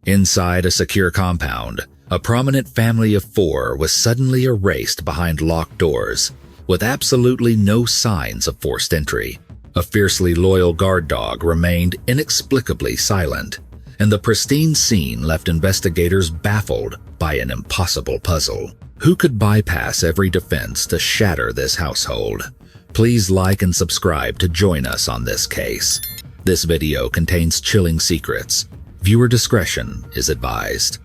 Inside a secure compound, a prominent family of 4 was suddenly erased behind locked doors, with absolutely no signs of forced entry. A fiercely loyal guard dog remained inexplicably silent, and the pristine scene left investigators baffled by an impossible puzzle. Who could bypass every defense to shatter this household? Please like and subscribe to join us on this case. This video contains chilling secrets. Viewer discretion is advised.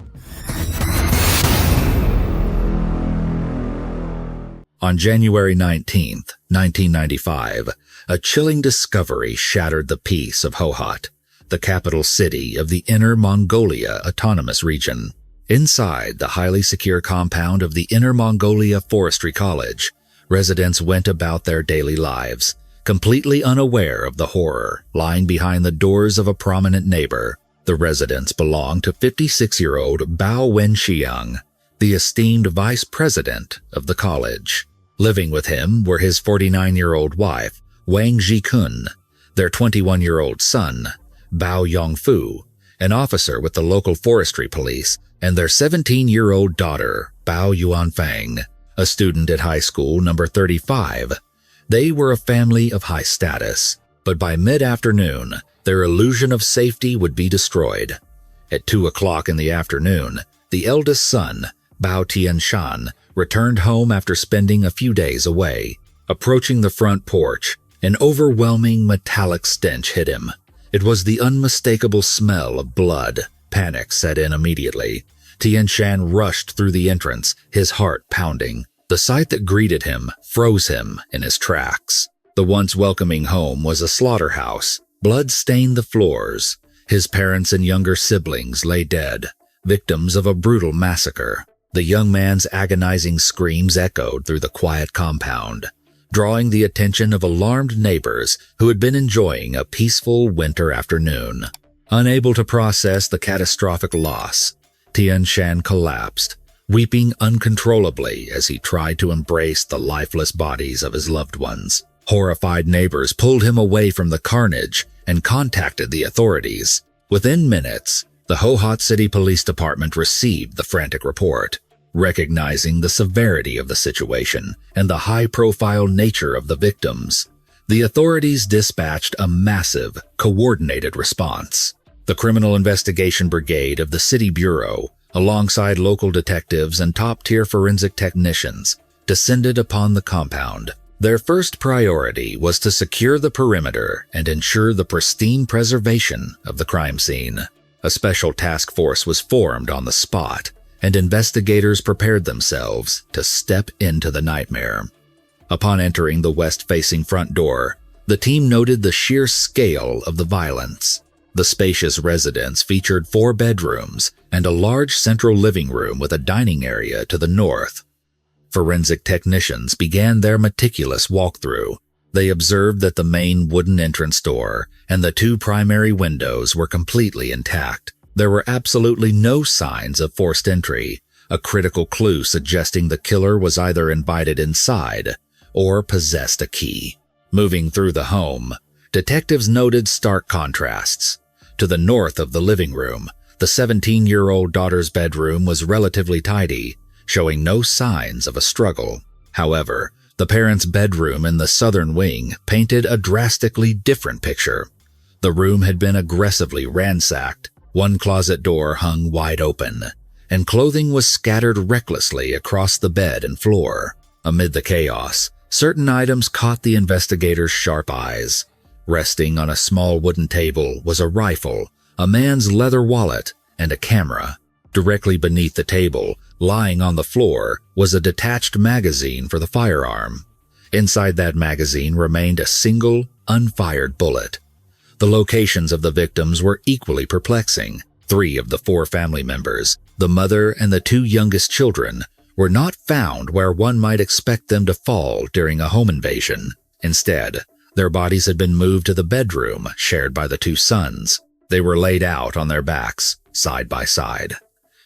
On January 19, 1995, a chilling discovery shattered the peace of Hohhot, the capital city of the Inner Mongolia Autonomous Region. Inside the highly secure compound of the Inner Mongolia Forestry College, residents went about their daily lives, completely unaware of the horror lying behind the doors of a prominent neighbor. The residents belonged to 56-year-old Bao Wenxiang, the esteemed vice president of the college. Living with him were his 49-year-old wife, Wang Jikun, their 21-year-old son, Bao Yongfu, an officer with the local forestry police, and their 17-year-old daughter, Bao Yuanfang, a student at high school number 35. They were a family of high status, but by mid-afternoon, their illusion of safety would be destroyed. At 2 o'clock in the afternoon, the eldest son, Bao Tian, returned home after spending a few days away. Approaching the front porch, an overwhelming metallic stench hit him. It was the unmistakable smell of blood. Panic set in immediately. Tian rushed through the entrance, his heart pounding. The sight that greeted him froze him in his tracks. The once welcoming home was a slaughterhouse. Blood stained the floors. His parents and younger siblings lay dead, victims of a brutal massacre. The young man's agonizing screams echoed through the quiet compound, drawing the attention of alarmed neighbors who had been enjoying a peaceful winter afternoon. Unable to process the catastrophic loss, Tian collapsed, weeping uncontrollably as he tried to embrace the lifeless bodies of his loved ones. Horrified neighbors pulled him away from the carnage and contacted the authorities. Within minutes, the Hohhot City Police Department received the frantic report. Recognizing the severity of the situation and the high-profile nature of the victims, the authorities dispatched a massive, coordinated response. The Criminal Investigation Brigade of the City Bureau, alongside local detectives and top-tier forensic technicians, descended upon the compound. Their first priority was to secure the perimeter and ensure the pristine preservation of the crime scene. A special task force was formed on the spot, and investigators prepared themselves to step into the nightmare. Upon entering the west-facing front door, the team noted the sheer scale of the violence. The spacious residence featured 4 bedrooms and a large central living room with a dining area to the north. Forensic technicians began their meticulous walkthrough. They observed that the main wooden entrance door and the 2 primary windows were completely intact. There were absolutely no signs of forced entry, a critical clue suggesting the killer was either invited inside or possessed a key. Moving through the home, detectives noted stark contrasts. To the north of the living room, the 17-year-old daughter's bedroom was relatively tidy, showing no signs of a struggle. However, the parents' bedroom in the southern wing painted a drastically different picture. The room had been aggressively ransacked. One closet door hung wide open, and clothing was scattered recklessly across the bed and floor. Amid the chaos, certain items caught the investigators' sharp eyes. Resting on a small wooden table was a rifle, a man's leather wallet, and a camera. Directly beneath the table, lying on the floor, was a detached magazine for the firearm. Inside that magazine remained a single, unfired bullet. The locations of the victims were equally perplexing. 3 of the 4 family members, the mother and the 2 youngest children, were not found where one might expect them to fall during a home invasion. Instead, their bodies had been moved to the bedroom shared by the 2 sons. They were laid out on their backs, side by side.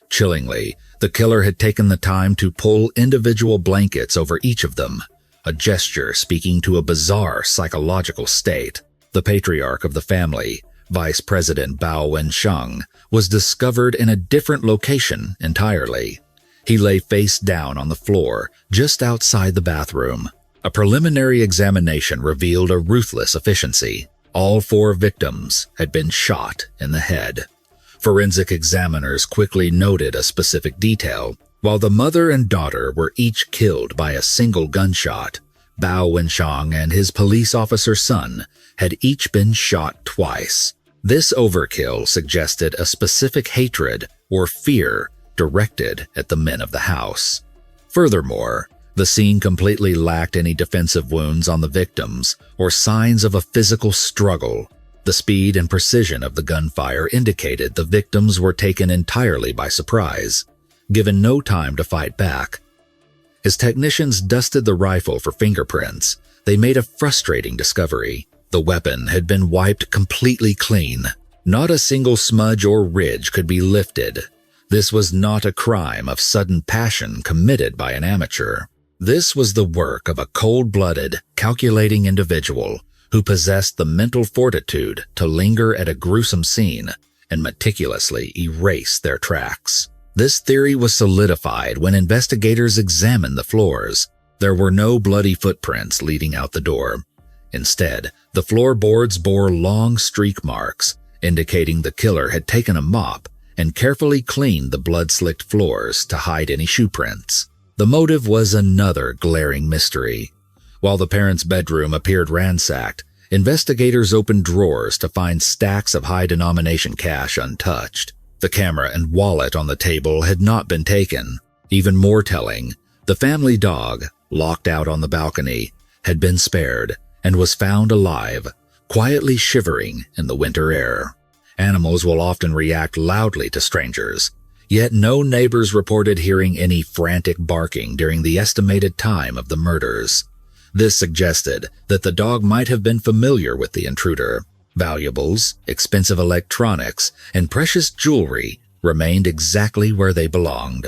Chillingly, the killer had taken the time to pull individual blankets over each of them, a gesture speaking to a bizarre psychological state. The patriarch of the family, Vice President Bao Wensheng, was discovered in a different location entirely. He lay face down on the floor just outside the bathroom. A preliminary examination revealed a ruthless efficiency. All 4 victims had been shot in the head. Forensic examiners quickly noted a specific detail. While the mother and daughter were each killed by a single gunshot, Bao Wensheng and his police officer son had each been shot twice. This overkill suggested a specific hatred or fear directed at the men of the house. Furthermore, the scene completely lacked any defensive wounds on the victims or signs of a physical struggle. The speed and precision of the gunfire indicated the victims were taken entirely by surprise, given no time to fight back. As technicians dusted the rifle for fingerprints, they made a frustrating discovery. The weapon had been wiped completely clean. Not a single smudge or ridge could be lifted. This was not a crime of sudden passion committed by an amateur. This was the work of a cold-blooded, calculating individual who possessed the mental fortitude to linger at a gruesome scene and meticulously erase their tracks. This theory was solidified when investigators examined the floors. There were no bloody footprints leading out the door. Instead, the floorboards bore long streak marks, indicating the killer had taken a mop and carefully cleaned the blood-slicked floors to hide any shoe prints. The motive was another glaring mystery. While the parents' bedroom appeared ransacked, investigators opened drawers to find stacks of high-denomination cash untouched. The camera and wallet on the table had not been taken. Even more telling, the family dog, locked out on the balcony, had been spared and was found alive, quietly shivering in the winter air. Animals will often react loudly to strangers, yet no neighbors reported hearing any frantic barking during the estimated time of the murders. This suggested that the dog might have been familiar with the intruder. Valuables, expensive electronics, and precious jewelry remained exactly where they belonged.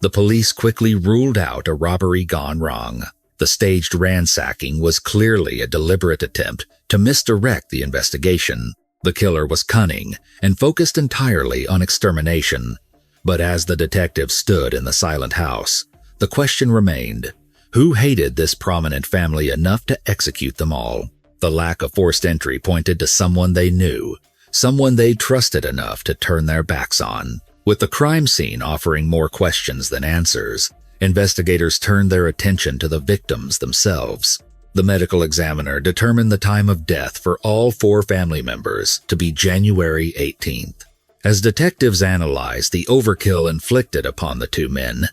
The police quickly ruled out a robbery gone wrong. The staged ransacking was clearly a deliberate attempt to misdirect the investigation. The killer was cunning and focused entirely on extermination. But as the detectives stood in the silent house, the question remained: who hated this prominent family enough to execute them all? The lack of forced entry pointed to someone they knew, someone they trusted enough to turn their backs on. With the crime scene offering more questions than answers, investigators turned their attention to the victims themselves. The medical examiner determined the time of death for all 4 family members to be January 18th. As detectives analyzed the overkill inflicted upon the 2 men,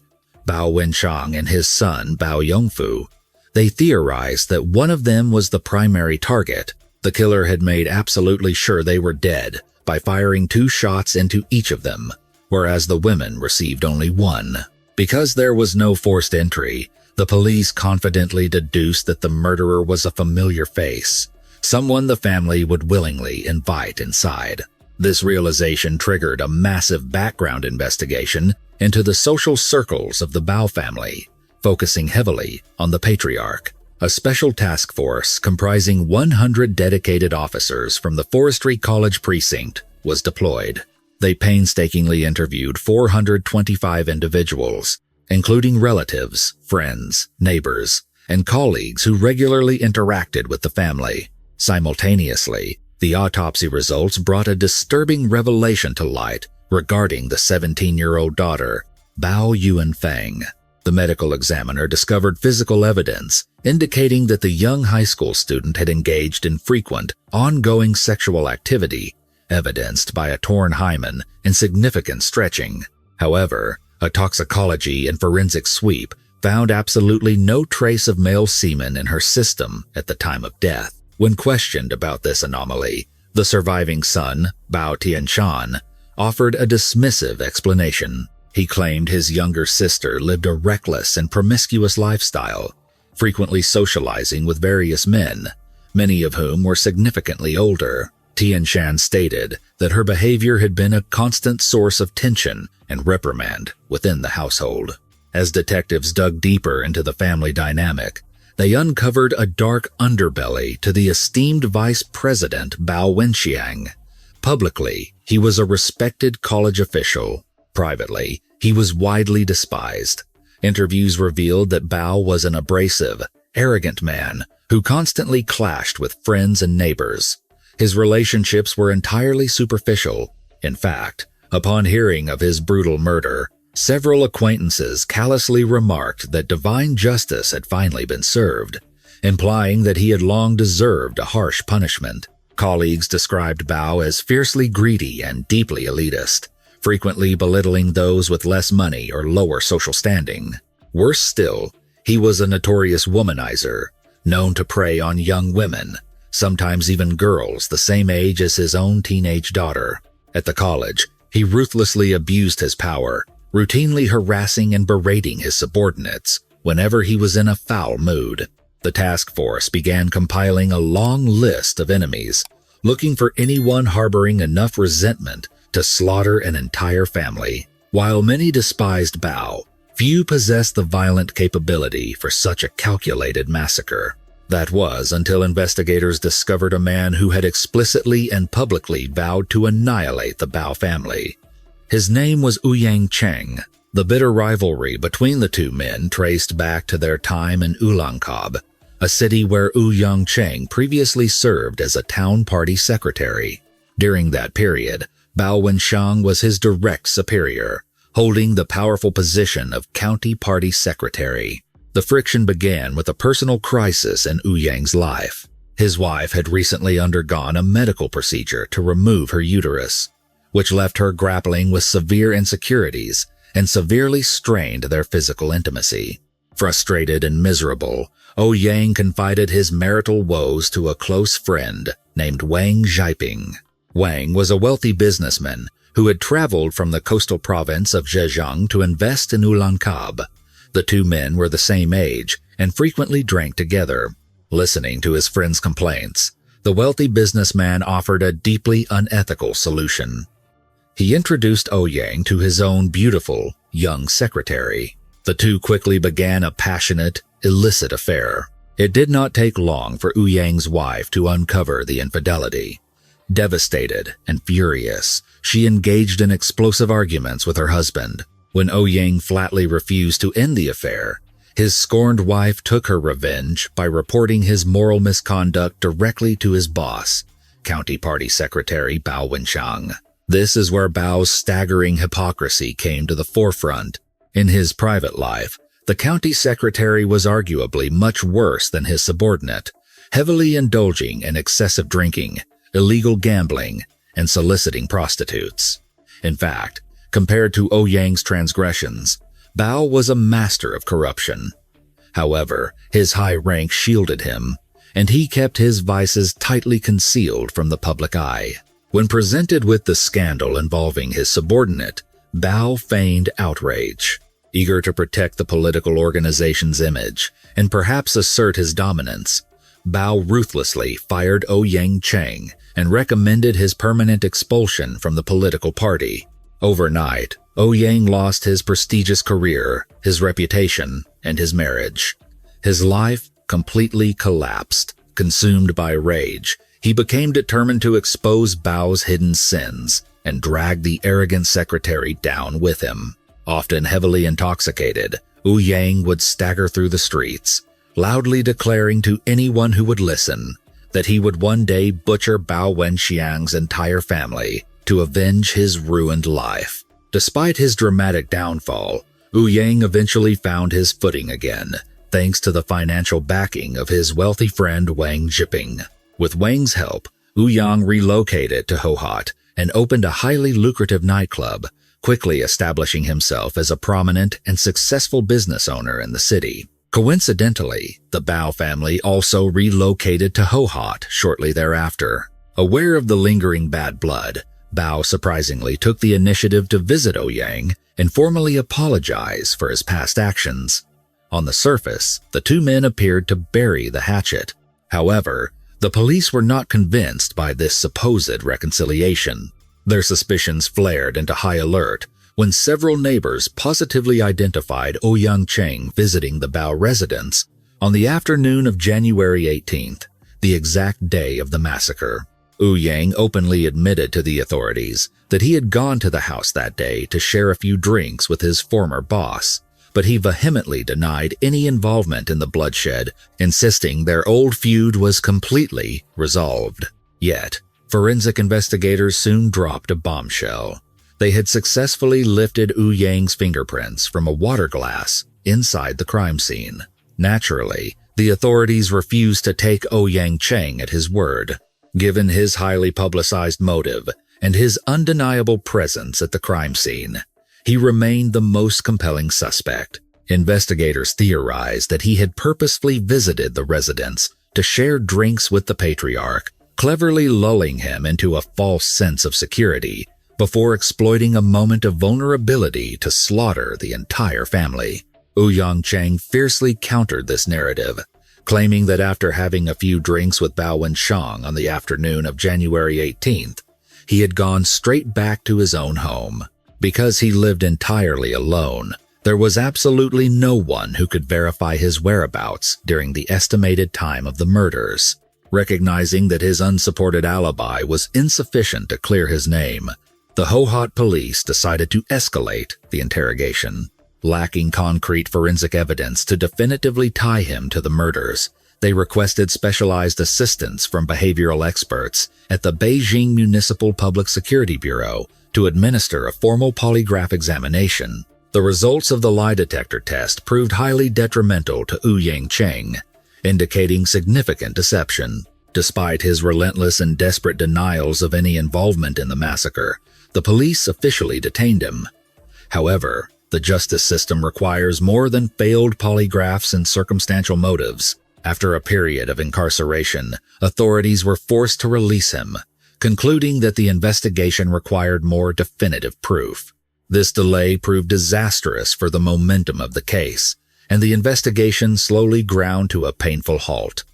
Bao Wensheng and his son Bao Yongfu, they theorized that one of them was the primary target. The killer had made absolutely sure they were dead by firing 2 shots into each of them, whereas the women received only 1. Because there was no forced entry, the police confidently deduced that the murderer was a familiar face, someone the family would willingly invite inside. This realization triggered a massive background investigation into the social circles of the Bao family, focusing heavily on the patriarch. A special task force comprising 100 dedicated officers from the Forestry College precinct was deployed. They painstakingly interviewed 425 individuals, including relatives, friends, neighbors, and colleagues who regularly interacted with the family. Simultaneously, the autopsy results brought a disturbing revelation to light regarding the 17-year-old daughter, Bao Yuanfeng. The medical examiner discovered physical evidence indicating that the young high school student had engaged in frequent, ongoing sexual activity, evidenced by a torn hymen and significant stretching. However, a toxicology and forensic sweep found absolutely no trace of male semen in her system at the time of death. When questioned about this anomaly, the surviving son, Bao Tianshan, offered a dismissive explanation. He claimed his younger sister lived a reckless and promiscuous lifestyle, frequently socializing with various men, many of whom were significantly older. Tianshan stated that her behavior had been a constant source of tension and reprimand within the household. As detectives dug deeper into the family dynamic, they uncovered a dark underbelly to the esteemed Vice President Bao Wenxiang. Publicly, he was a respected college official. Privately, he was widely despised. Interviews revealed that Bao was an abrasive, arrogant man who constantly clashed with friends and neighbors. His relationships were entirely superficial. In fact, upon hearing of his brutal murder, several acquaintances callously remarked that divine justice had finally been served, implying that he had long deserved a harsh punishment. Colleagues described Bao as fiercely greedy and deeply elitist, frequently belittling those with less money or lower social standing. Worse still, he was a notorious womanizer, known to prey on young women, sometimes even girls the same age as his own teenage daughter. At the college, he ruthlessly abused his power, routinely harassing and berating his subordinates whenever he was in a foul mood. The task force began compiling a long list of enemies, looking for anyone harboring enough resentment to slaughter an entire family. While many despised Bao, few possessed the violent capability for such a calculated massacre. That was until investigators discovered a man who had explicitly and publicly vowed to annihilate the Bao family. His name was Ouyang Cheng. The bitter rivalry between the two men traced back to their time in Ulankab, a city where Ouyang Cheng previously served as a town party secretary. During that period, Bao Wenxiang was his direct superior, holding the powerful position of county party secretary. The friction began with a personal crisis in Ouyang's life. His wife had recently undergone a medical procedure to remove her uterus, which left her grappling with severe insecurities and severely strained their physical intimacy. Frustrated and miserable, Ouyang confided his marital woes to a close friend named Wang Zhaiping. Wang was a wealthy businessman who had traveled from the coastal province of Zhejiang to invest in Ulankab. The two men were the same age and frequently drank together. Listening to his friend's complaints, the wealthy businessman offered a deeply unethical solution. He introduced Ouyang to his own beautiful, young secretary. The two quickly began a passionate, illicit affair. It did not take long for Ouyang's wife to uncover the infidelity. Devastated and furious, she engaged in explosive arguments with her husband. When Ouyang flatly refused to end the affair, his scorned wife took her revenge by reporting his moral misconduct directly to his boss, County Party Secretary Bao Wenxiang. This is where Bao's staggering hypocrisy came to the forefront. In his private life, the county secretary was arguably much worse than his subordinate, heavily indulging in excessive drinking, illegal gambling, and soliciting prostitutes. In fact, compared to Ouyang's transgressions, Bao was a master of corruption. However, his high rank shielded him, and he kept his vices tightly concealed from the public eye. When presented with the scandal involving his subordinate, Bao feigned outrage. Eager to protect the political organization's image and perhaps assert his dominance, Bao ruthlessly fired Ouyang Cheng and recommended his permanent expulsion from the political party. Overnight, Ouyang lost his prestigious career, his reputation, and his marriage. His life completely collapsed. Consumed by rage, he became determined to expose Bao's hidden sins and drag the arrogant secretary down with him. Often heavily intoxicated, Ouyang would stagger through the streets, loudly declaring to anyone who would listen that he would one day butcher Bao Wenxiang's entire family to avenge his ruined life. Despite his dramatic downfall, Ouyang eventually found his footing again, thanks to the financial backing of his wealthy friend Wang Zhaiping. With Wang's help, Ouyang relocated to Hohhot and opened a highly lucrative nightclub, quickly establishing himself as a prominent and successful business owner in the city. Coincidentally, the Bao family also relocated to Hohhot shortly thereafter. Aware of the lingering bad blood, Bao surprisingly took the initiative to visit Ouyang and formally apologize for his past actions. On the surface, the two men appeared to bury the hatchet. However, the police were not convinced by this supposed reconciliation. Their suspicions flared into high alert when several neighbors positively identified Ouyang Cheng visiting the Bao residence on the afternoon of January 18th, the exact day of the massacre. Wu Yang openly admitted to the authorities that he had gone to the house that day to share a few drinks with his former boss, but he vehemently denied any involvement in the bloodshed, insisting their old feud was completely resolved. Yet, forensic investigators soon dropped a bombshell. They had successfully lifted Wu Yang's fingerprints from a water glass inside the crime scene. Naturally, the authorities refused to take Ouyang Cheng at his word. Given his highly publicized motive and his undeniable presence at the crime scene, he remained the most compelling suspect. Investigators theorized that he had purposefully visited the residence to share drinks with the patriarch, cleverly lulling him into a false sense of security before exploiting a moment of vulnerability to slaughter the entire family. Ouyang Cheng fiercely countered this narrative, claiming that after having a few drinks with Bao Wenshang on the afternoon of January 18th, he had gone straight back to his own home. Because he lived entirely alone, there was absolutely no one who could verify his whereabouts during the estimated time of the murders. Recognizing that his unsupported alibi was insufficient to clear his name, the Hohhot police decided to escalate the interrogation. Lacking concrete forensic evidence to definitively tie him to the murders, they requested specialized assistance from behavioral experts at the Beijing Municipal Public Security Bureau to administer a formal polygraph examination. The results of the lie detector test proved highly detrimental to Ouyang Cheng, indicating significant deception. Despite his relentless and desperate denials of any involvement in the massacre, the police officially detained him. However, the justice system requires more than failed polygraphs and circumstantial motives. After a period of incarceration, authorities were forced to release him, concluding that the investigation required more definitive proof. This delay proved disastrous for the momentum of the case, and the investigation slowly ground to a painful halt.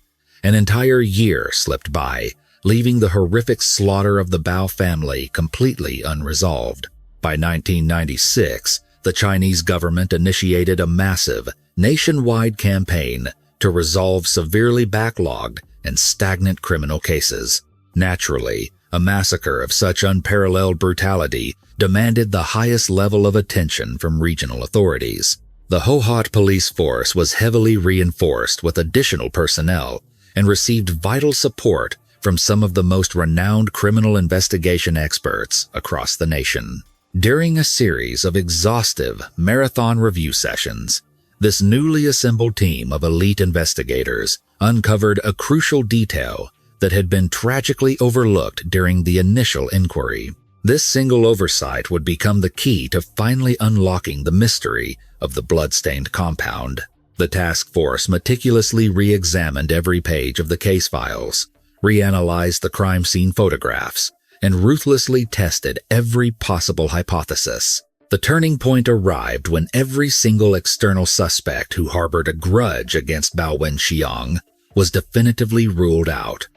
An entire year slipped by, leaving the horrific slaughter of the Bao family completely unresolved. By 1996, the Chinese government initiated a massive, nationwide campaign to resolve severely backlogged and stagnant criminal cases. Naturally, a massacre of such unparalleled brutality demanded the highest level of attention from regional authorities. The Hohhot police force was heavily reinforced with additional personnel and received vital support from some of the most renowned criminal investigation experts across the nation. During a series of exhaustive marathon review sessions, this newly assembled team of elite investigators uncovered a crucial detail that had been tragically overlooked during the initial inquiry. This single oversight would become the key to finally unlocking the mystery of the blood-stained compound. The task force meticulously re-examined every page of the case files, reanalyzed the crime scene photographs, and ruthlessly tested every possible hypothesis. The turning point arrived when every single external suspect who harbored a grudge against Bao Wenxiang was definitively ruled out.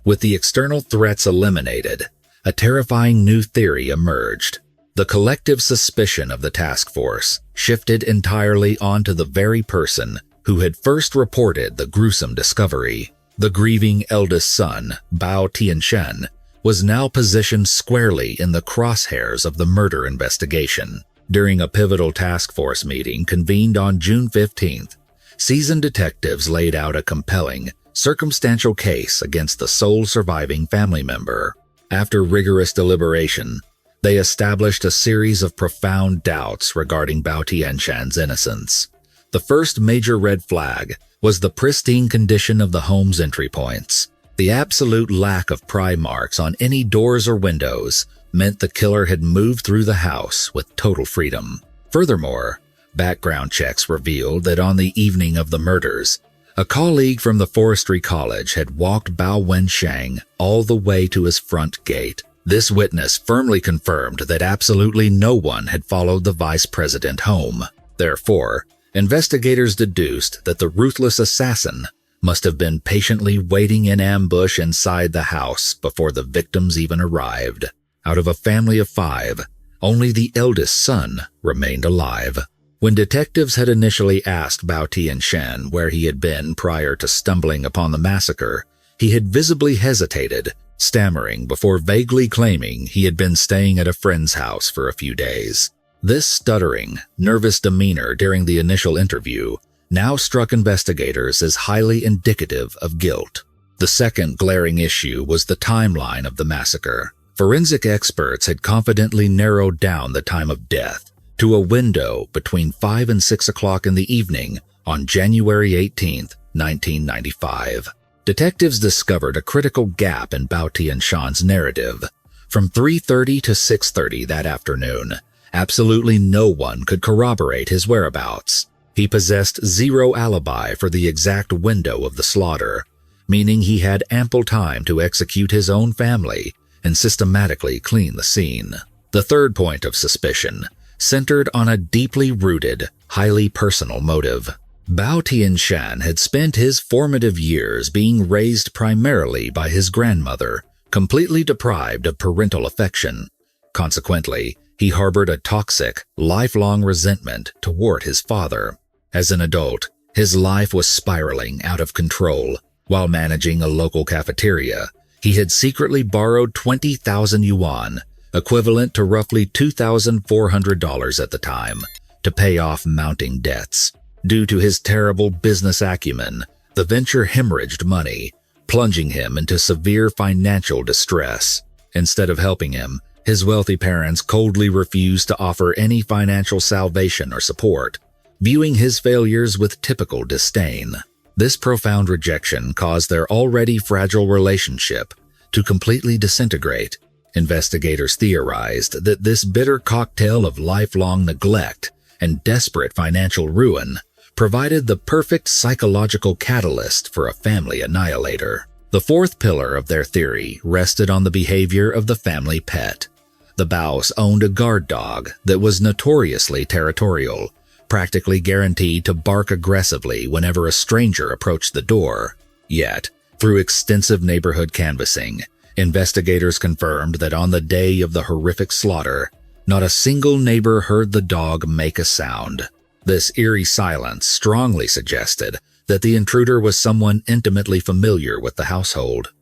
With the external threats eliminated, a terrifying new theory emerged. The collective suspicion of the task force shifted entirely onto the very person who had first reported the gruesome discovery. The grieving eldest son, Bao Tianshen, was now positioned squarely in the crosshairs of the murder investigation. During a pivotal task force meeting convened on June 15th, seasoned detectives laid out a compelling, circumstantial case against the sole surviving family member. After rigorous deliberation, they established a series of profound doubts regarding Bao Tianshan's innocence. The first major red flag was the pristine condition of the home's entry points. The absolute lack of pry marks on any doors or windows meant the killer had moved through the house with total freedom. Furthermore, background checks revealed that on the evening of the murders, a colleague from the forestry college had walked Bao Wenshang all the way to his front gate. This witness firmly confirmed that absolutely no one had followed the vice president home. Therefore, investigators deduced that the ruthless assassin must have been patiently waiting in ambush inside the house before the victims even arrived. Out of a family of 5, only the eldest son remained alive. When detectives had initially asked Bao Tianshan where he had been prior to stumbling upon the massacre, he had visibly hesitated stammering before vaguely claiming he had been staying at a friend's house for a few days. This stuttering, nervous demeanor during the initial interview now struck investigators as highly indicative of guilt. The second glaring issue was the timeline of the massacre. Forensic experts had confidently narrowed down the time of death to a window between 5 and 6 o'clock in the evening on January 18, 1995. Detectives discovered a critical gap in Bao Tianshan's narrative. From 3:30 to 6:30 that afternoon, absolutely no one could corroborate his whereabouts. He possessed zero alibi for the exact window of the slaughter, meaning he had ample time to execute his own family and systematically clean the scene. The third point of suspicion centered on a deeply rooted, highly personal motive. Bao Tianshan had spent his formative years being raised primarily by his grandmother, completely deprived of parental affection. Consequently, he harbored a toxic, lifelong resentment toward his father. As an adult, his life was spiraling out of control. While managing a local cafeteria, he had secretly borrowed 20,000 yuan, equivalent to roughly $2,400 at the time, to pay off mounting debts. Due to his terrible business acumen, the venture hemorrhaged money, plunging him into severe financial distress. Instead of helping him, his wealthy parents coldly refused to offer any financial salvation or support, viewing his failures with typical disdain. This profound rejection caused their already fragile relationship to completely disintegrate. Investigators theorized that this bitter cocktail of lifelong neglect and desperate financial ruin provided the perfect psychological catalyst for a family annihilator. The fourth pillar of their theory rested on the behavior of the family pet. The Baos owned a guard dog that was notoriously territorial, practically guaranteed to bark aggressively whenever a stranger approached the door. Yet, through extensive neighborhood canvassing, investigators confirmed that on the day of the horrific slaughter, not a single neighbor heard the dog make a sound. This eerie silence strongly suggested that the intruder was someone intimately familiar with the household.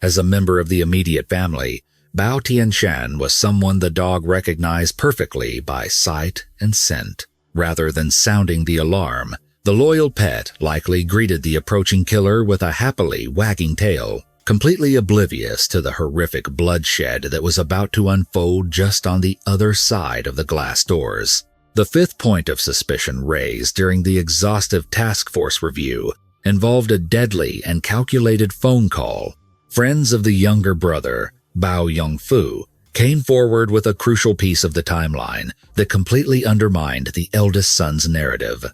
As a member of the immediate family, Bao Tianshan was someone the dog recognized perfectly by sight and scent. Rather than sounding the alarm, the loyal pet likely greeted the approaching killer with a happily wagging tail, completely oblivious to the horrific bloodshed that was about to unfold just on the other side of the glass doors. The fifth point of suspicion raised during the exhaustive task force review involved a deadly and calculated phone call. Friends of the younger brother, Bao Yongfu, came forward with a crucial piece of the timeline that completely undermined the eldest son's narrative.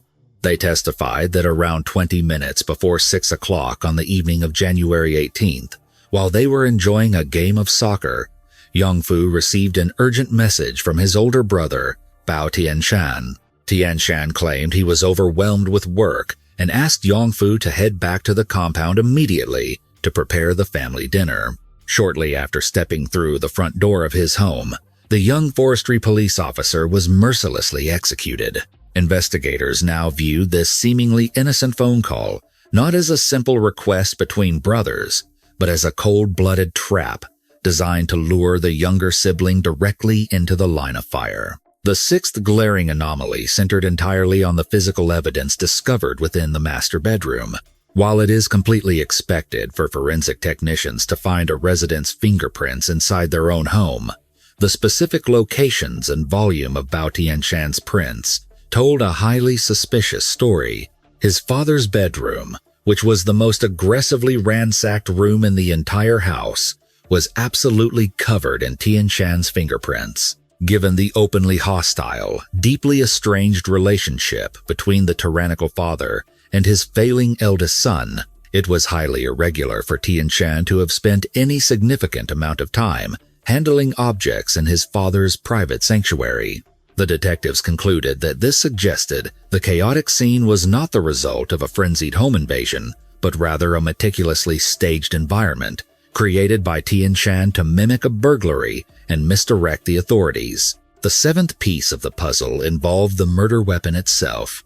They testified that around 20 minutes before 6 o'clock on the evening of January 18th, while they were enjoying a game of soccer, Yongfu received an urgent message from his older brother, Bao Tianshan. Tianshan claimed he was overwhelmed with work and asked Yongfu to head back to the compound immediately to prepare the family dinner. Shortly after stepping through the front door of his home, the young forestry police officer was mercilessly executed. Investigators now viewed this seemingly innocent phone call not as a simple request between brothers, but as a cold-blooded trap designed to lure the younger sibling directly into the line of fire. The sixth glaring anomaly centered entirely on the physical evidence discovered within the master bedroom. While it is completely expected for forensic technicians to find a resident's fingerprints inside their own home, the specific locations and volume of Bao Tianshan's prints told a highly suspicious story. His father's bedroom, which was the most aggressively ransacked room in the entire house, was absolutely covered in Tianshan's fingerprints. Given the openly hostile, deeply estranged relationship between the tyrannical father and his failing eldest son, it was highly irregular for Tianshan to have spent any significant amount of time handling objects in his father's private sanctuary. The detectives concluded that this suggested the chaotic scene was not the result of a frenzied home invasion, but rather a meticulously staged environment created by Tianshan to mimic a burglary and misdirect the authorities. The seventh piece of the puzzle involved the murder weapon itself.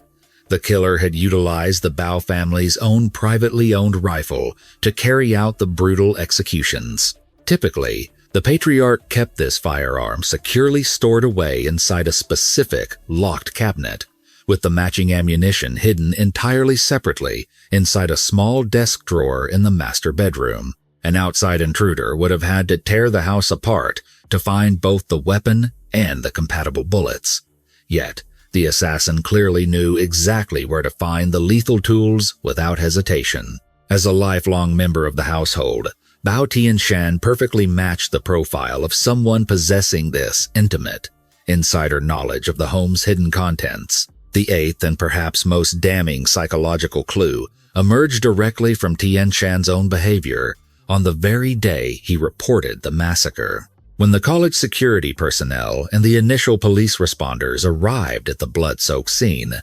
The killer had utilized the Bao family's own privately owned rifle to carry out the brutal executions. Typically, the patriarch kept this firearm securely stored away inside a specific, locked cabinet, with the matching ammunition hidden entirely separately inside a small desk drawer in the master bedroom. An outside intruder would have had to tear the house apart to find both the weapon and the compatible bullets. Yet, the assassin clearly knew exactly where to find the lethal tools without hesitation. As a lifelong member of the household, Bao Tianshan perfectly matched the profile of someone possessing this intimate, insider knowledge of the home's hidden contents. The eighth and perhaps most damning psychological clue emerged directly from Tianshan's own behavior on the very day he reported the massacre. When the college security personnel and the initial police responders arrived at the blood-soaked scene,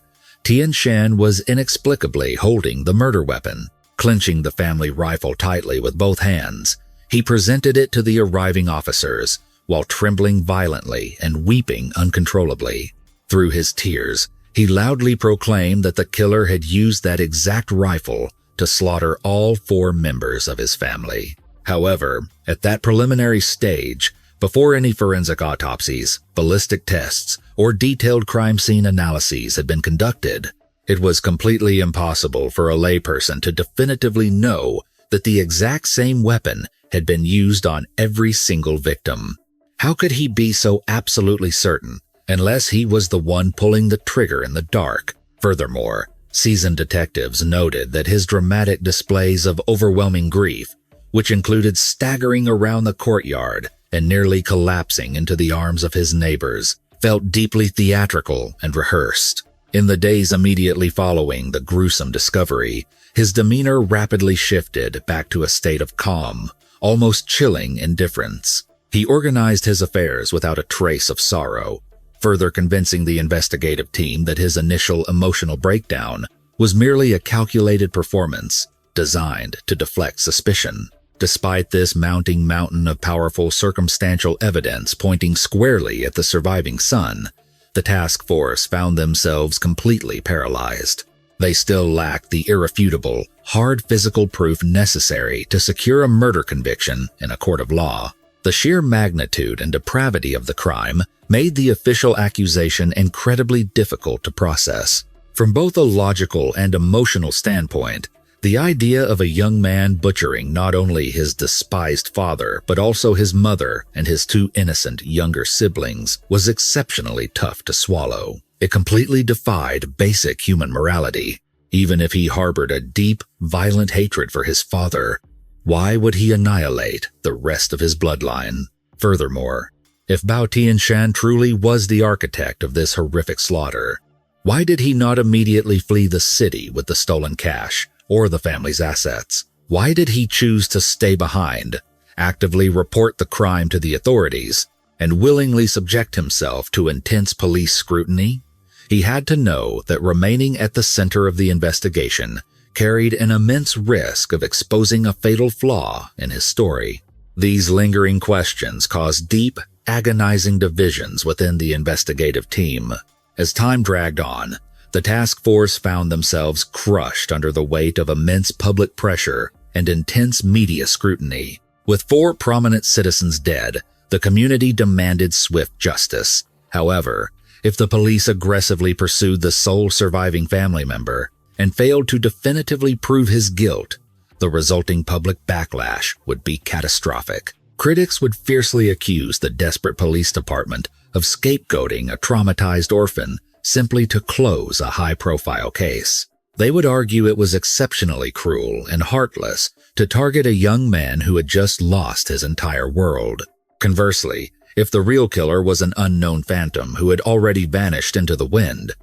Tianshan was inexplicably holding the murder weapon. Clenching the family rifle tightly with both hands, he presented it to the arriving officers while trembling violently and weeping uncontrollably. Through his tears, he loudly proclaimed that the killer had used that exact rifle to slaughter all 4 members of his family. However, at that preliminary stage, before any forensic autopsies, ballistic tests, or detailed crime scene analyses had been conducted, it was completely impossible for a layperson to definitively know that the exact same weapon had been used on every single victim. How could he be so absolutely certain unless he was the one pulling the trigger in the dark? Furthermore, seasoned detectives noted that his dramatic displays of overwhelming grief, which included staggering around the courtyard and nearly collapsing into the arms of his neighbors, felt deeply theatrical and rehearsed. In the days immediately following the gruesome discovery, his demeanor rapidly shifted back to a state of calm, almost chilling indifference. He organized his affairs without a trace of sorrow, further convincing the investigative team that his initial emotional breakdown was merely a calculated performance designed to deflect suspicion. Despite this mounting mountain of powerful circumstantial evidence pointing squarely at the surviving son, the task force found themselves completely paralyzed. They still lacked the irrefutable, hard physical proof necessary to secure a murder conviction in a court of law. The sheer magnitude and depravity of the crime made the official accusation incredibly difficult to process. From both a logical and emotional standpoint, the idea of a young man butchering not only his despised father but also his mother and his 2 innocent younger siblings was exceptionally tough to swallow. It completely defied basic human morality. Even if he harbored a deep, violent hatred for his father, why would he annihilate the rest of his bloodline? Furthermore, if Bao Tianshan truly was the architect of this horrific slaughter, why did he not immediately flee the city with the stolen cash or the family's assets? Why did he choose to stay behind, actively report the crime to the authorities, and willingly subject himself to intense police scrutiny? He had to know that remaining at the center of the investigation carried an immense risk of exposing a fatal flaw in his story. These lingering questions caused deep, agonizing divisions within the investigative team. As time dragged on, the task force found themselves crushed under the weight of immense public pressure and intense media scrutiny. With 4 prominent citizens dead, the community demanded swift justice. However, if the police aggressively pursued the sole surviving family member and failed to definitively prove his guilt, the resulting public backlash would be catastrophic. Critics would fiercely accuse the desperate police department of scapegoating a traumatized orphan simply to close a high-profile case. They would argue it was exceptionally cruel and heartless to target a young man who had just lost his entire world. Conversely, if the real killer was an unknown phantom who had already vanished into the wind,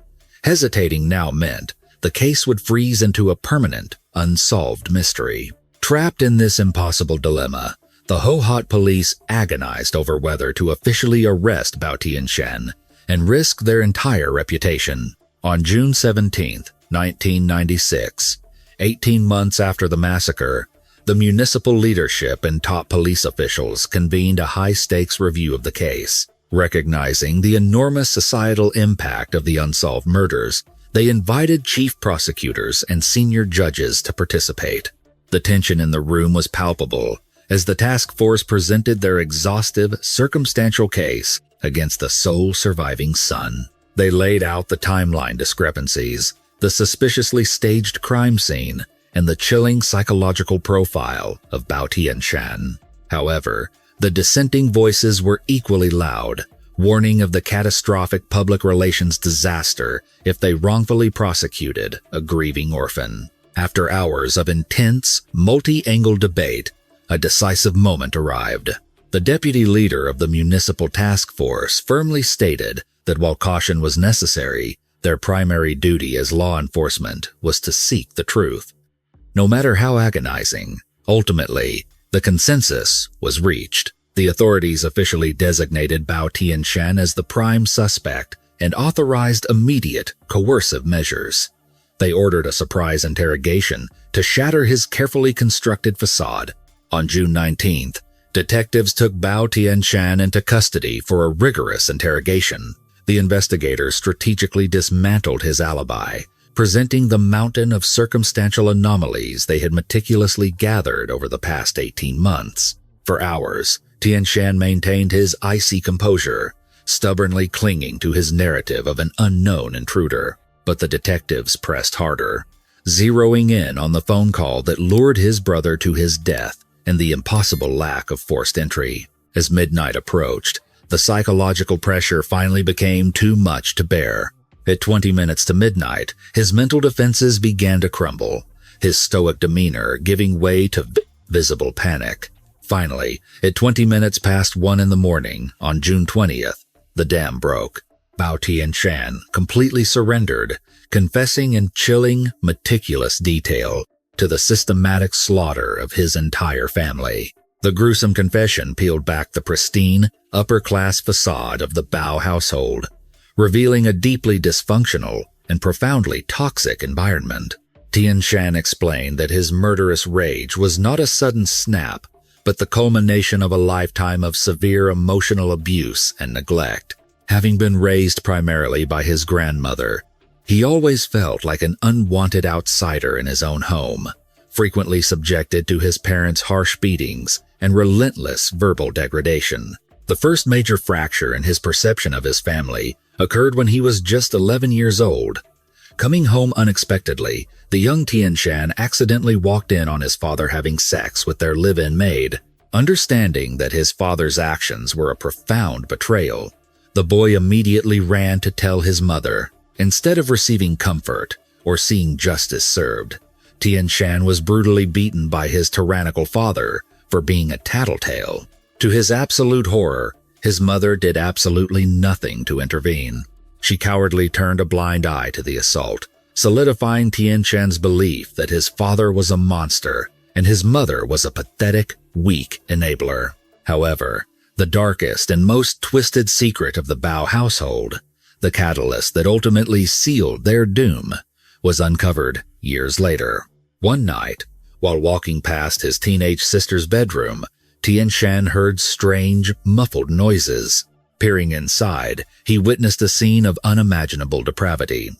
hesitating now meant the case would freeze into a permanent, unsolved mystery. Trapped in this impossible dilemma, the Hohhot police agonized over whether to officially arrest Bao Tianshan and risk their entire reputation. On June 17, 1996, 18 months after the massacre, the municipal leadership and top police officials convened a high-stakes review of the case. Recognizing the enormous societal impact of the unsolved murders, they invited chief prosecutors and senior judges to participate. The tension in the room was palpable, as the task force presented their exhaustive, circumstantial case against the sole surviving son. They laid out the timeline discrepancies, the suspiciously staged crime scene, and the chilling psychological profile of Bao Tianshan. However, the dissenting voices were equally loud, warning of the catastrophic public relations disaster if they wrongfully prosecuted a grieving orphan. After hours of intense, multi-angle debate, a decisive moment arrived. The deputy leader of the municipal task force firmly stated that while caution was necessary, their primary duty as law enforcement was to seek the truth. No matter how agonizing, ultimately, the consensus was reached. The authorities officially designated Bao Tianshan as the prime suspect and authorized immediate, coercive measures. They ordered a surprise interrogation to shatter his carefully constructed facade. On June 19th, detectives took Bao Tianshan into custody for a rigorous interrogation. The investigators strategically dismantled his alibi, presenting the mountain of circumstantial anomalies they had meticulously gathered over the past 18 months. For hours, Tianshan maintained his icy composure, stubbornly clinging to his narrative of an unknown intruder. But the detectives pressed harder, zeroing in on the phone call that lured his brother to his death and the impossible lack of forced entry. As midnight approached, the psychological pressure finally became too much to bear. At 20 minutes to midnight, his mental defenses began to crumble, his stoic demeanor giving way to visible panic. Finally, at 20 minutes past 1 in the morning, on June 20th, the dam broke. Bao Tianshan completely surrendered, confessing in chilling, meticulous detail to the systematic slaughter of his entire family. The gruesome confession peeled back the pristine, upper-class facade of the Bao household, revealing a deeply dysfunctional and profoundly toxic environment. Tianshan explained that his murderous rage was not a sudden snap, but the culmination of a lifetime of severe emotional abuse and neglect. Having been raised primarily by his grandmother, he always felt like an unwanted outsider in his own home, frequently subjected to his parents' harsh beatings and relentless verbal degradation. The first major fracture in his perception of his family occurred when he was just 11 years old. Coming home unexpectedly, the young Tianshan accidentally walked in on his father having sex with their live-in maid. Understanding that his father's actions were a profound betrayal, the boy immediately ran to tell his mother. Instead of receiving comfort or seeing justice served, Tianshan was brutally beaten by his tyrannical father for being a tattletale. To his absolute horror, his mother did absolutely nothing to intervene. She cowardly turned a blind eye to the assault, solidifying Tianshan's belief that his father was a monster and his mother was a pathetic, weak enabler. However, the darkest and most twisted secret of the Bao household, the catalyst that ultimately sealed their doom, was uncovered years later. One night, while walking past his teenage sister's bedroom, Tianshan heard strange, muffled noises. Peering inside, he witnessed a scene of unimaginable depravity.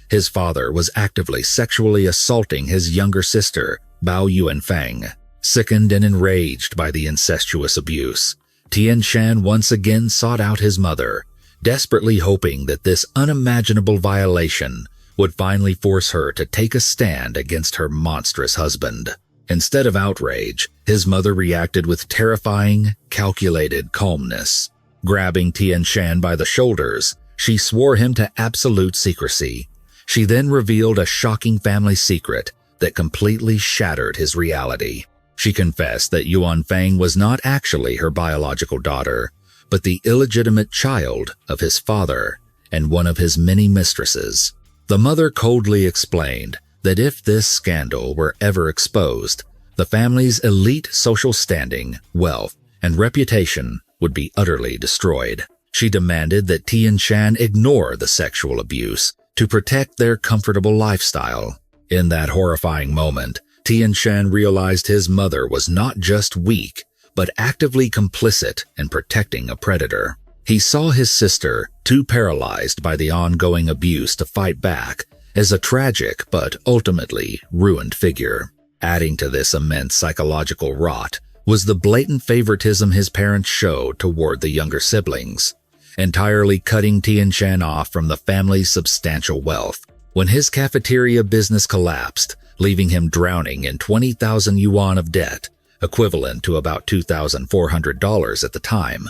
His father was actively sexually assaulting his younger sister, Bao Yuanfang. Sickened and enraged by the incestuous abuse, Tianshan once again sought out his mother, desperately hoping that this unimaginable violation would finally force her to take a stand against her monstrous husband. Instead of outrage, his mother reacted with terrifying, calculated calmness. Grabbing Tianshan by the shoulders, she swore him to absolute secrecy. She then revealed a shocking family secret that completely shattered his reality. She confessed that Yuanfang was not actually her biological daughter, but the illegitimate child of his father and one of his many mistresses. The mother coldly explained that if this scandal were ever exposed, the family's elite social standing, wealth, and reputation would be utterly destroyed. She demanded that Tianshan ignore the sexual abuse to protect their comfortable lifestyle. In that horrifying moment, Tianshan realized his mother was not just weak, but actively complicit in protecting a predator. He saw his sister, too paralyzed by the ongoing abuse to fight back, as a tragic but ultimately ruined figure. Adding to this immense psychological rot was the blatant favoritism his parents showed toward the younger siblings, entirely cutting Tian off from the family's substantial wealth. When his cafeteria business collapsed, leaving him drowning in 20,000 yuan of debt, equivalent to about $2,400 at the time,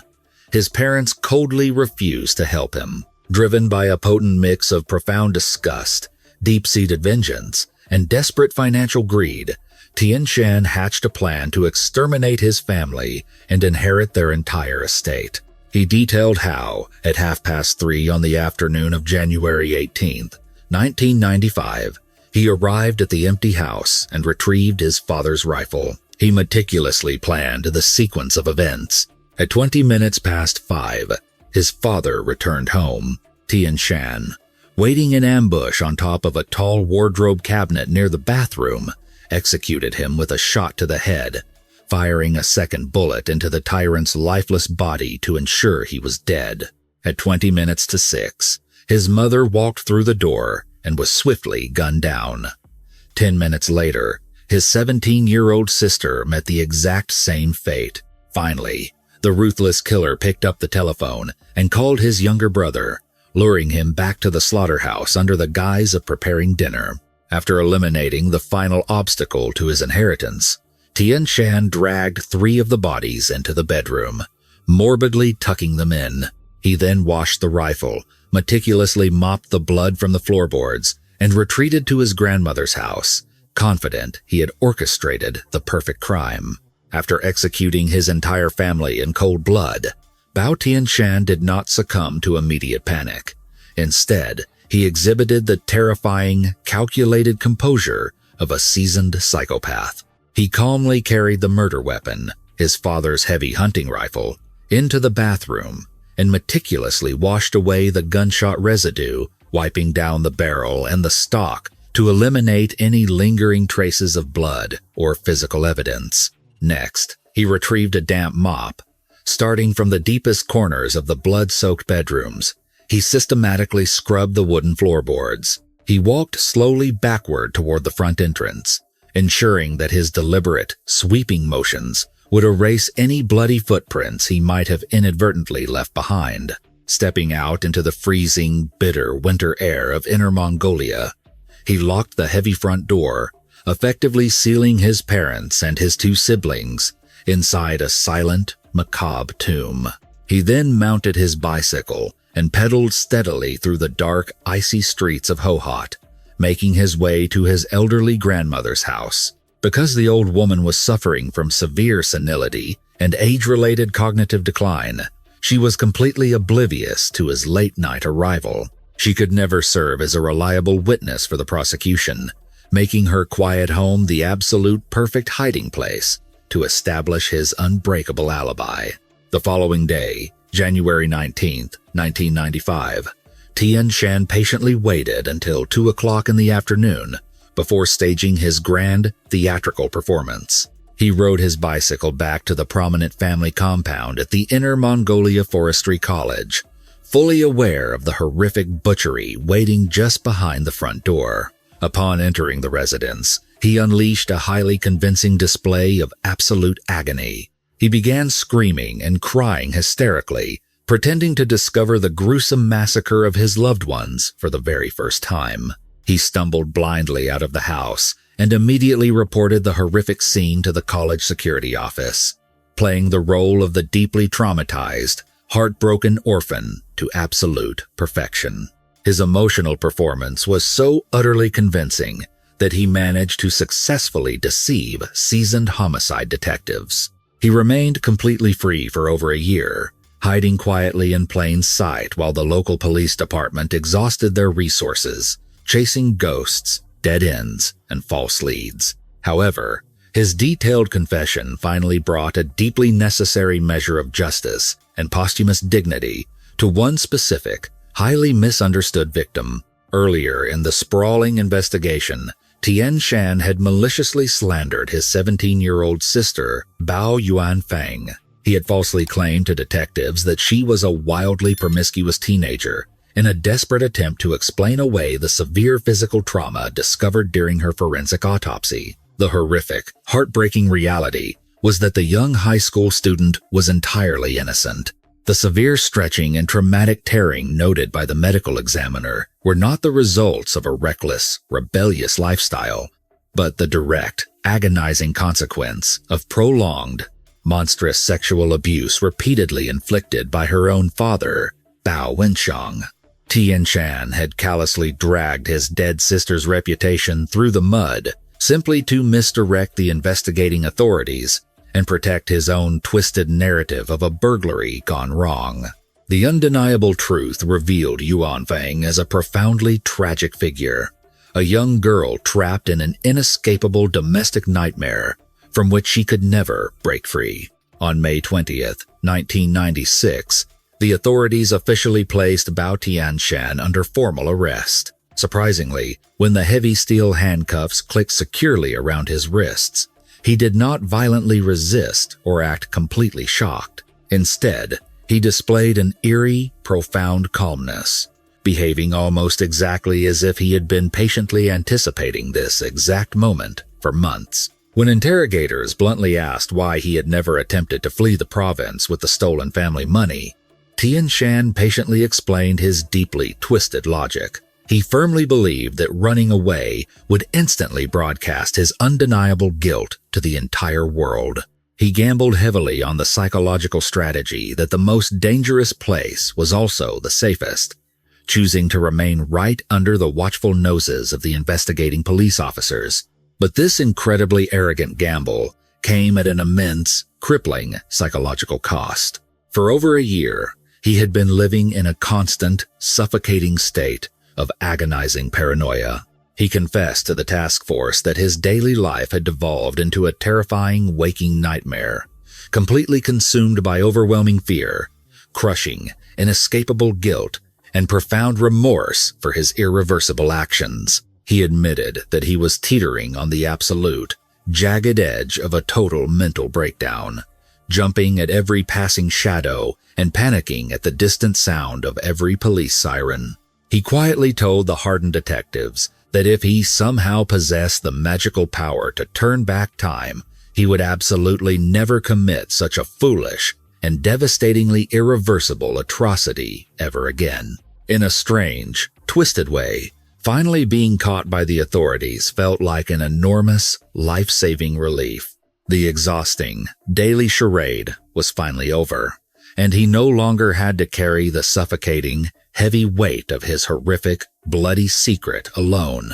his parents coldly refused to help him. Driven by a potent mix of profound disgust, deep-seated vengeance, and desperate financial greed, Tian hatched a plan to exterminate his family and inherit their entire estate. He detailed how, at 3:30 on the afternoon of January 18th, 1995, he arrived at the empty house and retrieved his father's rifle. He meticulously planned the sequence of events. At 5:20, his father returned home. Tian, waiting in ambush on top of a tall wardrobe cabinet near the bathroom, executed him with a shot to the head, firing a second bullet into the tyrant's lifeless body to ensure he was dead. At 6:20, his mother walked through the door and was swiftly gunned down. 10 minutes later, his 17-year-old sister met the exact same fate. Finally, the ruthless killer picked up the telephone and called his younger brother, luring him back to the slaughterhouse under the guise of preparing dinner. After eliminating the final obstacle to his inheritance, Tian dragged 3 of the bodies into the bedroom, morbidly tucking them in. He then washed the rifle, meticulously mopped the blood from the floorboards, and retreated to his grandmother's house, confident he had orchestrated the perfect crime. After executing his entire family in cold blood, Bao Tian did not succumb to immediate panic. Instead, he exhibited the terrifying, calculated composure of a seasoned psychopath. He calmly carried the murder weapon, his father's heavy hunting rifle, into the bathroom and meticulously washed away the gunshot residue, wiping down the barrel and the stock to eliminate any lingering traces of blood or physical evidence. Next, he retrieved a damp mop. Starting from the deepest corners of the blood-soaked bedrooms, he systematically scrubbed the wooden floorboards. He walked slowly backward toward the front entrance, ensuring that his deliberate, sweeping motions would erase any bloody footprints he might have inadvertently left behind. Stepping out into the freezing, bitter winter air of Inner Mongolia, he locked the heavy front door, effectively sealing his parents and his 2 siblings inside a silent, macabre tomb. He then mounted his bicycle and pedaled steadily through the dark, icy streets of Hohhot, making his way to his elderly grandmother's house. Because the old woman was suffering from severe senility and age-related cognitive decline, she was completely oblivious to his late-night arrival. She could never serve as a reliable witness for the prosecution, making her quiet home the absolute perfect hiding place to establish his unbreakable alibi. The following day, January 19th, 1995, Tian patiently waited until 2 o'clock in the afternoon before staging his grand theatrical performance. He rode his bicycle back to the prominent family compound at the Inner Mongolia Forestry College, fully aware of the horrific butchery waiting just behind the front door. Upon entering the residence, he unleashed a highly convincing display of absolute agony. He began screaming and crying hysterically, pretending to discover the gruesome massacre of his loved ones for the very first time. He stumbled blindly out of the house and immediately reported the horrific scene to the college security office, playing the role of the deeply traumatized, heartbroken orphan to absolute perfection. His emotional performance was so utterly convincing that he managed to successfully deceive seasoned homicide detectives. He remained completely free for over a year, hiding quietly in plain sight while the local police department exhausted their resources, chasing ghosts, dead ends, and false leads. However, his detailed confession finally brought a deeply necessary measure of justice and posthumous dignity to one specific, highly misunderstood victim. Earlier in the sprawling investigation, Tian had maliciously slandered his 17-year-old sister, Bao Yuanfang. He had falsely claimed to detectives that she was a wildly promiscuous teenager in a desperate attempt to explain away the severe physical trauma discovered during her forensic autopsy. The horrific, heartbreaking reality was that the young high school student was entirely innocent. The severe stretching and traumatic tearing noted by the medical examiner were not the results of a reckless, rebellious lifestyle, but the direct, agonizing consequence of prolonged, monstrous sexual abuse repeatedly inflicted by her own father, Bao Wenxiang. Tian had callously dragged his dead sister's reputation through the mud simply to misdirect the investigating authorities and protect his own twisted narrative of a burglary gone wrong. The undeniable truth revealed Yuan Feng as a profoundly tragic figure, a young girl trapped in an inescapable domestic nightmare from which she could never break free. On May 20th, 1996, the authorities officially placed Bao Tianshan under formal arrest. Surprisingly, when the heavy steel handcuffs clicked securely around his wrists, he did not violently resist or act completely shocked. Instead, he displayed an eerie, profound calmness, behaving almost exactly as if he had been patiently anticipating this exact moment for months. When interrogators bluntly asked why he had never attempted to flee the province with the stolen family money, Tian Shan patiently explained his deeply twisted logic. He firmly believed that running away would instantly broadcast his undeniable guilt to the entire world. He gambled heavily on the psychological strategy that the most dangerous place was also the safest, choosing to remain right under the watchful noses of the investigating police officers. But this incredibly arrogant gamble came at an immense, crippling psychological cost. For over a year, he had been living in a constant, suffocating state of agonizing paranoia. He confessed to the task force that his daily life had devolved into a terrifying waking nightmare, completely consumed by overwhelming fear, crushing, inescapable guilt, and profound remorse for his irreversible actions. He admitted that he was teetering on the absolute, jagged edge of a total mental breakdown, jumping at every passing shadow and panicking at the distant sound of every police siren. He quietly told the hardened detectives that if he somehow possessed the magical power to turn back time, he would absolutely never commit such a foolish and devastatingly irreversible atrocity ever again. In a strange, twisted way, finally being caught by the authorities felt like an enormous, life-saving relief. The exhausting, daily charade was finally over, and he no longer had to carry the suffocating, heavy weight of his horrific, bloody secret alone.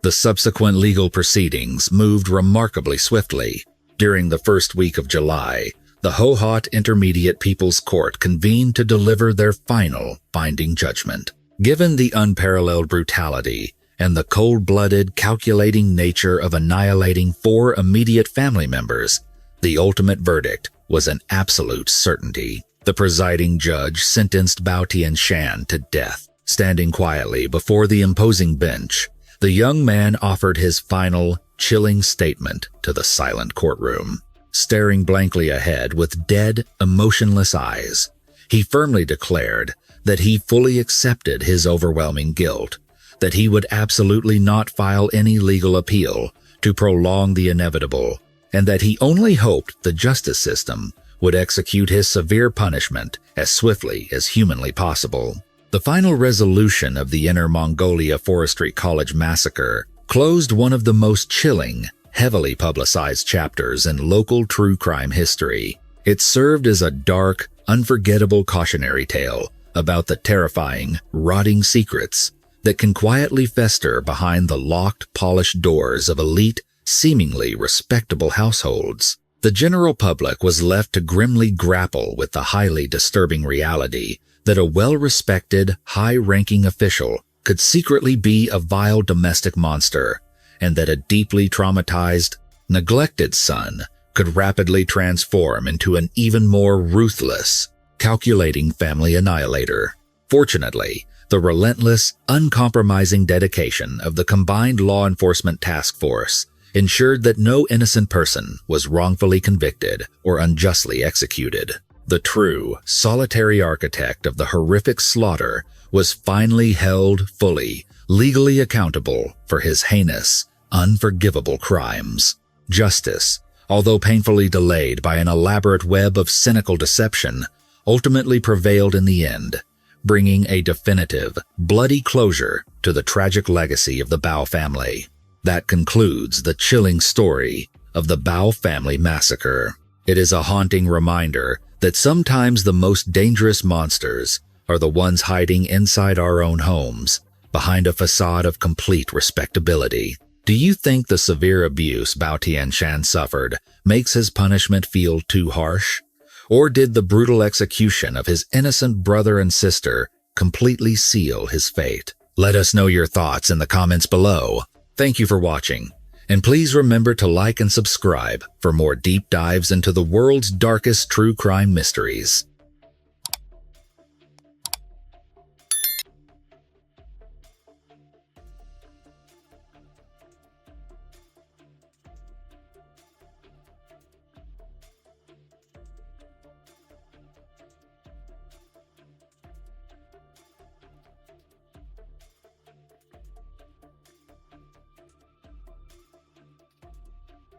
The subsequent legal proceedings moved remarkably swiftly. During the first week of July, the Hohhot Intermediate People's Court convened to deliver their final binding judgment. Given the unparalleled brutality and the cold-blooded, calculating nature of annihilating 4 immediate family members, the ultimate verdict was an absolute certainty. The presiding judge sentenced Bao Tianshan to death. Standing quietly before the imposing bench, the young man offered his final, chilling statement to the silent courtroom. Staring blankly ahead with dead, emotionless eyes, he firmly declared that he fully accepted his overwhelming guilt, that he would absolutely not file any legal appeal to prolong the inevitable, and that he only hoped the justice system would execute his severe punishment as swiftly as humanly possible. The final resolution of the Inner Mongolia Forestry College massacre closed one of the most chilling, heavily publicized chapters in local true crime history. It served as a dark, unforgettable cautionary tale about the terrifying, rotting secrets that can quietly fester behind the locked, polished doors of elite, seemingly respectable households. The general public was left to grimly grapple with the highly disturbing reality that a well-respected, high-ranking official could secretly be a vile domestic monster, and that a deeply traumatized, neglected son could rapidly transform into an even more ruthless, calculating family annihilator. Fortunately, the relentless, uncompromising dedication of the combined law enforcement task force ensured that no innocent person was wrongfully convicted or unjustly executed. The true, solitary architect of the horrific slaughter was finally held fully, legally accountable for his heinous, unforgivable crimes. Justice, although painfully delayed by an elaborate web of cynical deception, ultimately prevailed in the end, bringing a definitive, bloody closure to the tragic legacy of the Bao family. That concludes the chilling story of the Bao family massacre. It is a haunting reminder that sometimes the most dangerous monsters are the ones hiding inside our own homes, behind a facade of complete respectability. Do you think the severe abuse Bao Tianshan suffered makes his punishment feel too harsh? Or did the brutal execution of his innocent brother and sister completely seal his fate? Let us know your thoughts in the comments below. Thank you for watching, and please remember to like and subscribe for more deep dives into the world's darkest true crime mysteries.